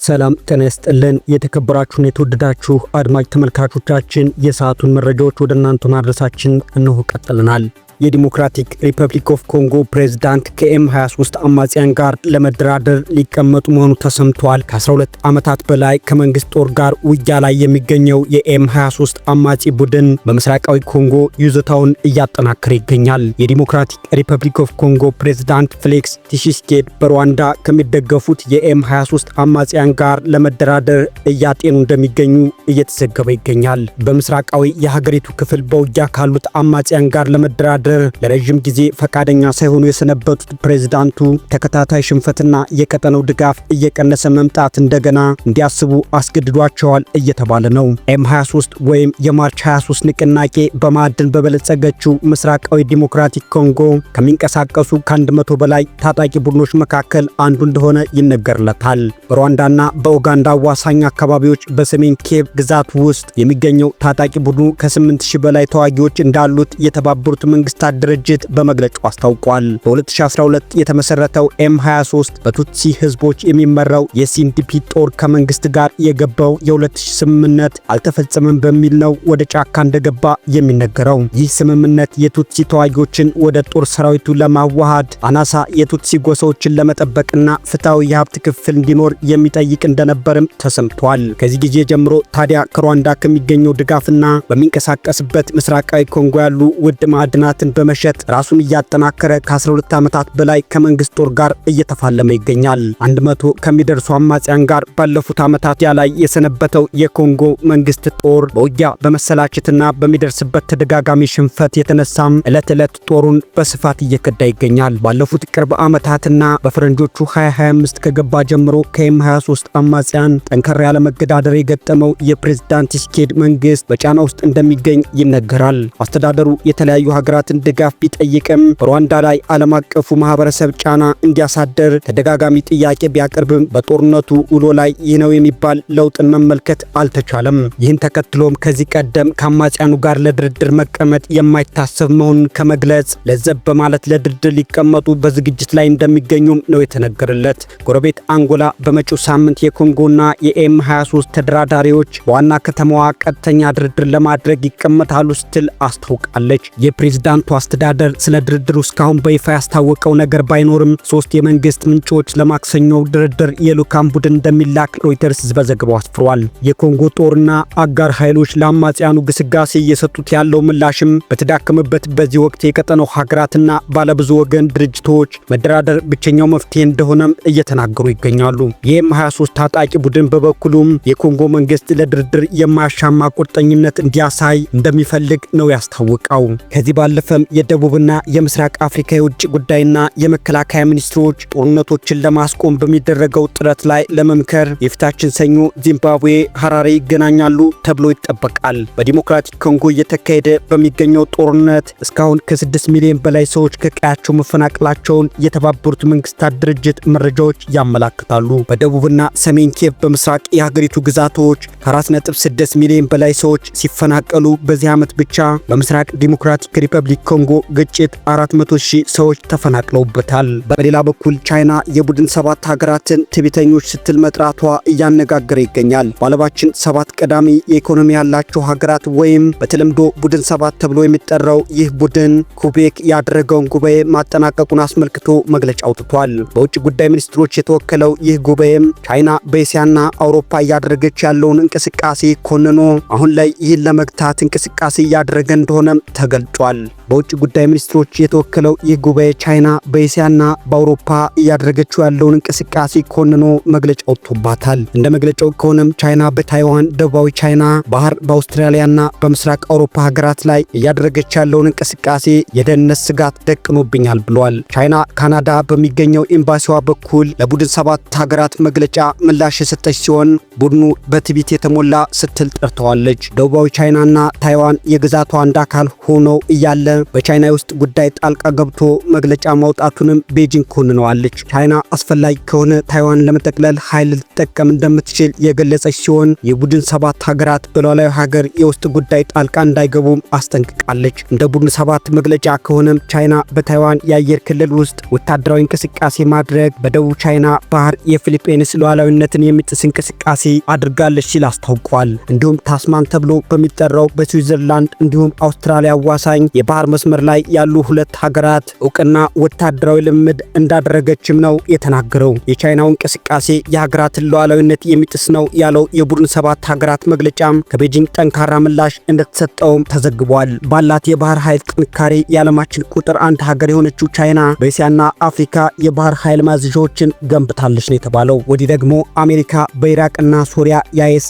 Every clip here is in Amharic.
ሰላም ጤና ይስጥልን። የተከበራችሁና የተወደዳችሁ አድማጭ ተመልካቾቻችን የሰዓቱን መረጃዎች ወደ እናንተ ማድረሳችን እነሆ ቀጥለናል። የዲሞክራቲክ ሪፐብሊክ ኦፍ ኮንጎ ፕሬዝዳንት ከኤም23 አማጽያን ጋር ለመደራደር ሊቀመጡ መሆኑ ተሰምቷል። ከ12 ዓመታት በላይ ከመንግስት ጦር ጋር ውጊያ ላይ የሚገኘው የኤም23 አማጺ ቡድን በምስራቃዊ ኮንጎ ይዞታውን እያጠናከረ ይገኛል። የዲሞክራቲክ ሪፐብሊክ ኦፍ ኮንጎ ፕሬዝዳንት ፌሊክስ ቲሺሴኬዲ በሩዋንዳ ከሚደገፉት የኤም23 አማጽያን ጋር ለመደራደር እያጤኑ እንደሚገኙ እየተዘገበ ይገኛል። በምስራቃዊ የሀገሪቱ ክፍል በውጊያ ካሉት አማጽያን ጋር ለመደራደር ለረጅም ጊዜ ፈቃደኛ ሳይሆኑ የሰነበቱት ፕሬዝዳንቱ ተከታታይ ሽንፈትና የቀጠናው ድጋፍ እየቀነሰ መምጣት እንደገና እንዲያስቡ አስገድዷቸዋል እየተባለ ነው። ኤም23 ወይም የማርች 23 ንቅናቄ በማዕድን በበለጸገችው ምስራቃዊ ዲሞክራቲክ ኮንጎ ከሚንቀሳቀሱ ከ100 በላይ ታጣቂ ቡድኖች መካከል አንዱ እንደሆነ ይነገርለታል። በሩዋንዳና በኡጋንዳ አዋሳኝ አካባቢዎች በሰሜን ኪቩ ግዛት ውስጥ የሚገኘው ታጣቂ ቡድኑ ከ8000 በላይ ተዋጊዎች እንዳሉት የተባበሩት መንግስታት ድርጅት በመግለጫው አስታውቋል። በ2012 የተመሰረተው ኤም23 በቱትሲ ህዝቦች የሚመራው የሲንዲፒ ጦር ከመንግስት ጋር የገባው የ2000 ስምምነት አልተፈጸመም በሚል ነው ወደ ጫካ እንደገባ የሚነገረው። ይህ ስምምነት የቱትሲ ተዋጊዎችን ወደ ጦር ሰራዊቱ ለማዋሃድ አናሳ የቱትሲ ጎሳዎችን ለመጠበቅና ፍትሃዊ የሀብት ክፍል እንዲኖር የሚጠይቅ እንደነበርም ተሰምቷል። ከዚህ ጊዜ ጀምሮ ታዲያ ከሩዋንዳ ከሚገኘው ድጋፍና በሚንቀሳቀስበት ምስራቃዊ ኮንጎ ያሉ ውድ ማዕድናትን በመሸጥ ራሱን እያጠናከረ ከ12 ዓመታት በላይ ከመንግስት ጦር ጋር እየተፋለመ ይገኛል። 100 ከሚደርሱ አማጽያን ጋር ባለፉት ዓመታት ላይ የሰነበተው የኮንጎ መንግስት ጦር በውጊያ በመሰላቸትና በሚደርስበት ተደጋጋሚ ሽንፈት የተነሳም ዕለት ዕለት ጦሩን በስፋት እየከዳ ይገኛል። ባለፉት ቅርብ ዓመታትና በፈረንጆቹ 2025 ከገባ ጀምሮ ከኤም23 አማጽያን ጠንከር ያለ መገዳደር የገጠመው የፕሬዝዳንት ቲሺሴኬዲ መንግስት በጫና ውስጥ እንደሚገኝ ይነገራል። አስተዳደሩ የተለያዩ ሀገራትን ድጋፍ ቢጠይቅም በሩዋንዳ ላይ ዓለም አቀፉ ማህበረሰብ ጫና እንዲያሳደር ተደጋጋሚ ጥያቄ ቢያቀርብም በጦርነቱ ውሎ ላይ ይህ ነው የሚባል ለውጥን መመልከት አልተቻለም። ይህን ተከትሎም ከዚህ ቀደም ከአማጽያኑ ጋር ለድርድር መቀመጥ የማይታሰብ መሆኑን ከመግለጽ ለዘብ በማለት ለድርድር ሊቀመጡ በዝግጅት ላይ እንደሚገኙም ነው የተነገረለት። ጎረቤት አንጎላ በመጪው ሳምንት የኮንጎና የኤም23 ተደራዳሪዎች በዋና ከተማዋ ቀጥተኛ ድርድር ለማድረግ ይቀመጣሉ ስትል አስታውቃለች። የፕሬዝዳንቱ አስተዳደር ስለ ድርድሩ እስካሁን በይፋ ያስታወቀው ነገር ባይኖርም ሶስት የመንግስት ምንጮች ለማክሰኞው ድርድር የልዑካን ቡድን እንደሚላክ ሮይተርስ በዘገባው አስፍሯል። የኮንጎ ጦርና አጋር ኃይሎች ለአማጽያኑ ግስጋሴ እየሰጡት ያለው ምላሽም በተዳከመበት በዚህ ወቅት የቀጠናው ሀገራትና ባለብዙ ወገን ድርጅቶች መደራደር ብቸኛው መፍትሄ እንደሆነም እየተናገሩ ይገኛሉ። የኤም23 ታጣቂ ቡድን በበኩሉም የኮንጎ መንግስት ለድርድር የማያሻማ ቁርጠኝነት እንዲያሳይ እንደሚፈልግ ነው ያስታወቀው። ከዚህ ባለፈም የደቡብና የምስራቅ አፍሪካ የውጭ ጉዳይና የመከላከያ ሚኒስትሮች ጦርነቶችን ለማስቆም በሚደረገው ጥረት ላይ ለመምከር የፊታችን ሰኞ ዚምባብዌ ሐራሬ ይገናኛሉ ተብሎ ይጠበቃል። በዲሞክራቲክ ኮንጎ እየተካሄደ በሚገኘው ጦርነት እስካሁን ከ6 ሚሊዮን በላይ ሰዎች ከቀያቸው መፈናቀላቸውን የተባበሩት መንግስታት ድርጅት መረጃዎች ያመለክታሉ። በደቡብና ሰሜን ኪቩ በምስራቅ የሀገሪቱ ግዛቶች ከ4.6 ሚሊዮን በላይ ሰዎች ሲፈናቀሉ በዚህ ዓመት ብቻ በምስራቅ ዲሞክራቲክ ሪፐብሊክ ኮንጎ ግጭት 400,000 ሰዎች ተፈናቅለውበታል። በሌላ በኩል ቻይና የቡድን 7 ሀገራትን ትዕቢተኞች ስትል መጥራቷ እያነጋገረ ይገኛል። በዓለማችን 7 ቀዳሚ የኢኮኖሚ ያላቸው ሀገራት ወይም በተለምዶ ቡድን 7 ተብሎ የሚጠራው ይህ ቡድን ኩቤክ ያደረገውን ጉባኤ ማጠናቀቁን አስመልክቶ መግለጫ አውጥቷል። በውጭ ጉዳይ ሚኒስትሮች የተወከለው ይህ ጉባኤም ቻይና በእስያና አውሮፓ እያደረገች ያለውን እንቅስቃሴ ኮንኖ አሁን ላይ ይህን ለመግታት እንቅስቃሴ እያደረገ እንደሆነም ተገልጿል። በውጭ ጉዳይ ሚኒስትሮች የተወከለው ይህ ጉባኤ ቻይና በእስያና በአውሮፓ እያደረገችው ያለውን እንቅስቃሴ ኮንኖ መግለጫ ወጥቶባታል። እንደ መግለጫው ከሆነም ቻይና በታይዋን፣ ደቡባዊ ቻይና ባህር፣ በአውስትራሊያና በምስራቅ አውሮፓ ሀገራት ላይ እያደረገች ያለውን እንቅስቃሴ የደህንነት ስጋት ደቅኖብኛል ብሏል። ቻይና ካናዳ በሚገኘው ኤምባሲዋ በኩል ለቡድን 7 ሀገራት መግለጫ ምላሽ የሰጠች ሲሆን ቡድኑ በትዕቢት የተሞላ ስትል ጠርተዋለች። ደቡባዊ ቻይናና ታይዋን የግዛቷ አንድ አካል ሆነው እያለ በቻይና ውስጥ ጉዳይ ጣልቃ ገብቶ መግለጫ ማውጣቱንም ቤጂንግ ኮንነዋለች። ቻይና አስፈላጊ ከሆነ ታይዋን ለመጠቅለል ኃይል ልትጠቀም እንደምትችል የገለጸች ሲሆን የቡድን ሰባት ሀገራት በሉዓላዊ ሀገር የውስጥ ጉዳይ ጣልቃ እንዳይገቡ አስጠንቅቃለች። እንደ ቡድን ሰባት መግለጫ ከሆነም ቻይና በታይዋን የአየር ክልል ውስጥ ወታደራዊ እንቅስቃሴ ማድረግ በደቡብ ቻይና ባህር የፊሊፒንስ ሉዓላዊነትን የሚጥስ እንቅስቃሴ አድርጋለች ሲል አስታውቋል። እንዲሁም ታስማን ተብሎ በሚጠራው በስዊዘርላንድ እንዲሁም አውስትራሊያ አዋሳኝ የባህር መስመር ላይ ያሉ ሁለት ሀገራት እውቅና ወታደራዊ ልምምድ እንዳደረገችም ነው የተናገረው። የቻይናው እንቅስቃሴ የሀገራትን ሉዓላዊነት የሚጥስ ነው ያለው የቡድን ሰባት ሀገራት መግለጫም ከቤጂንግ ጠንካራ ምላሽ እንደተሰጠውም ተዘግቧል። ባላት የባህር ኃይል ጥንካሬ የዓለማችን ቁጥር አንድ ሀገር የሆነችው ቻይና በእስያና አፍሪካ የባህር ኃይል ማዘዣዎችን ገንብታለች ነው የተባለው። ወዲህ ደግሞ አሜሪካ በኢራቅና ሶሪያ የአይኤስ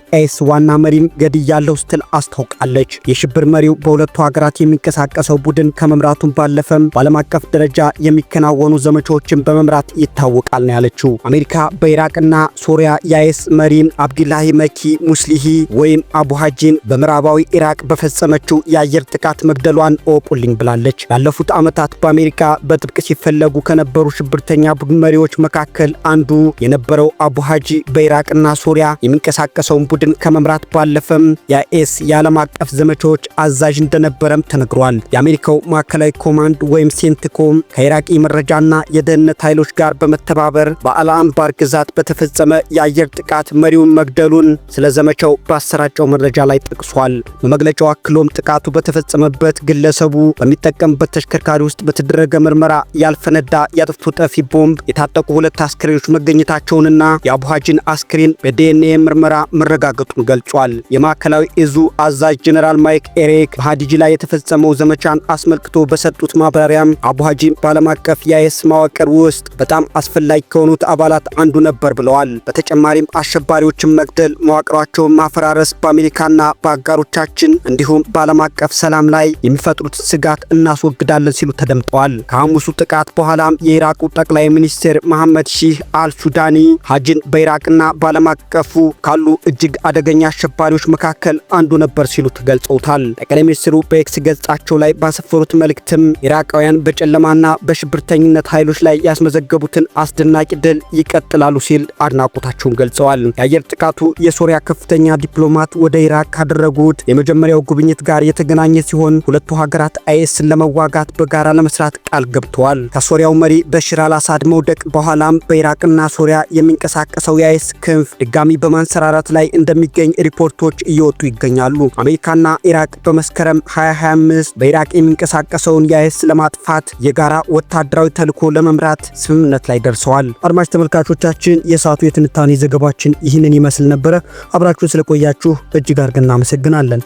ዋና መሪን ገድያለሁ ስትል አስታውቃለች። የሽብር መሪው በሁለቱ ሀገራት የሚንቀሳቀሰው ቡድን ከመምራቱን ባለፈም በዓለም አቀፍ ደረጃ የሚከናወኑ ዘመቻዎችን በመምራት ይታወቃል ነው ያለችው። አሜሪካ በኢራቅና ሶሪያ የአይኤስ መሪን አብዱላሂ መኪ ሙስሊሂ ወይም አቡ ሀጂን በምዕራባዊ ኢራቅ በፈጸመችው የአየር ጥቃት መግደሏን ኦቁልኝ ብላለች። ላለፉት ዓመታት በአሜሪካ በጥብቅ ሲፈለጉ ከነበሩ ሽብርተኛ ቡድን መሪዎች መካከል አንዱ የነበረው አቡ ሀጂ በኢራቅና ሶሪያ የሚንቀሳቀሰውን ቡድን ከመምራት ባለፈም የአይኤስ የዓለም አቀፍ ዘመቻዎች አዛዥ እንደነበረም ተነግሯል። የአሜሪካው ማዕከላዊ ኮማንድ ወይም ሴንትኮም ከኢራቂ መረጃና የደህንነት ኃይሎች ጋር በመተባበር በአልአንባር ግዛት በተፈጸመ የአየር ጥቃት መሪውን መግደሉን ስለ ዘመቻው ባሰራጨው መረጃ ላይ ጠቅሷል። በመግለጫው አክሎም ጥቃቱ በተፈጸመበት ግለሰቡ በሚጠቀምበት ተሽከርካሪ ውስጥ በተደረገ ምርመራ ያልፈነዳ የአጥፍቶ ጠፊ ቦምብ የታጠቁ ሁለት አስክሬኖች መገኘታቸውንና የአቡ ሀጂን አስክሬን በዲኤንኤ ምርመራ መረጋገጡን ገልጿል። የማዕከላዊ እዙ አዛዥ ጀነራል ማይክ ኤሪክ በሃዲጂ ላይ የተፈጸመው ዘመቻን አስመልክቶ በሰጡት ማብራሪያም አቡ ሀጂ በዓለም አቀፍ የአይኤስ መዋቅር ውስጥ በጣም አስፈላጊ ከሆኑት አባላት አንዱ ነበር ብለዋል። በተጨማሪም አሸባሪዎችን መግደል፣ መዋቅራቸውን ማፈራረስ በአሜሪካና በአጋሮቻችን እንዲሁም በዓለም አቀፍ ሰላም ላይ የሚፈጥሩት ስጋት እናስወግዳለን ሲሉ ተደምጠዋል። ከሐሙሱ ጥቃት በኋላም የኢራቁ ጠቅላይ ሚኒስትር መሐመድ ሺህ አልሱዳኒ ሀጂን በኢራቅና በዓለም አቀፉ ካሉ እጅግ አደገኛ አሸባሪዎች መካከል አንዱ ነበር ሲሉ ተገልጸውታል። ጠቅላይ ሚኒስትሩ በኤክስ ገጻቸው ላይ ባሰፈሩት መልእክትም ኢራቃውያን በጨለማና በሽብርተኝነት ኃይሎች ላይ ያስመዘገቡትን አስደናቂ ድል ይቀጥላሉ ሲል አድናቆታቸውን ገልጸዋል። የአየር ጥቃቱ የሶሪያ ከፍተኛ ዲፕሎማት ወደ ኢራቅ ካደረጉት የመጀመሪያው ጉብኝት ጋር የተገናኘ ሲሆን ሁለቱ ሀገራት አይኤስን ለመዋጋት በጋራ ለመስራት ቃል ገብተዋል። ከሶሪያው መሪ በሽር አልአሳድ መውደቅ በኋላም በኢራቅና ሶሪያ የሚንቀሳቀሰው የአይኤስ ክንፍ ድጋሚ በማንሰራራት ላይ እንደሚገኝ ሪፖርቶች እየወጡ ይገኛሉ። አሜሪካና ኢራቅ በመስከረም 2025 በኢራቅ የሚንቀሳቀሰውን የአይኤስ ለማጥፋት የጋራ ወታደራዊ ተልዕኮ ለመምራት ስምምነት ላይ ደርሰዋል። አድማጭ ተመልካቾቻችን የሰዓቱ የትንታኔ ዘገባችን ይህንን ይመስል ነበረ። አብራችሁን ስለቆያችሁ እጅግ አድርገን እናመሰግናለን።